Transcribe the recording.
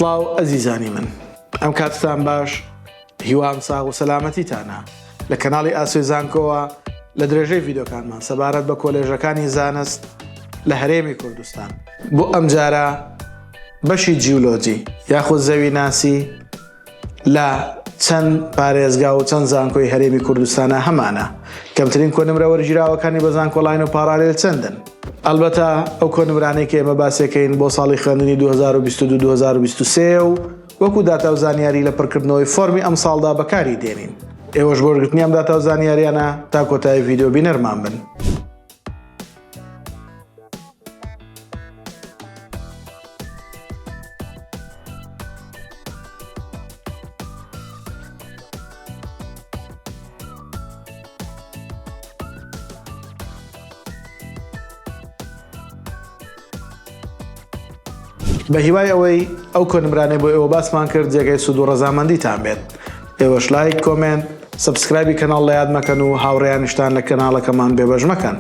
سڵاو ئەزیزانی من ئەم کاتتان باش هیوام ساغ و سەلامەتیتانە لە کەناڵی ئاسوی زانکۆوە لە درێژەی ڤیدۆکانمان سەبارەت بە کۆلێژەکانی زانست لە هەرێمی کوردستان بۆ ئەم جارە بەشی جیولۆجی یاخود زەوی ناسی لە چەند پارێزگا و چەند زانکۆی هەرێمی کوردستانە هەمانە کەمترین کۆنمرە وەرگیراوەکانی بە زانکۆڵاین و پاراڵێل چەندن ئەلبەتە ئەو کۆنمرانەی کە ئێمە باسێکەین بۆ ساڵی خوێندنی 2022-2023 و وەکو داتا و زانیاری لە پڕکردنەوەی فۆرمی ئەم ساڵدا بەکاری دێنین ئێوەش بۆ وەرگرتنی ئەم داتا و زانیاریانە تا کۆتایی ڤیدۆ بینەرمان بن. بە هیوای ئەوەی ئەو کۆنمرانەی بۆ ئێوە باسمان کرد جێگەی سوود و ڕەزامەندیتان بێت ئێوەش لایک، کۆمنت، سەبسکرایبی کەناڵ لە یاد مەکەن و هاوڕێیانیشتان لە کەناڵەکەمان بێبەش مەکەن.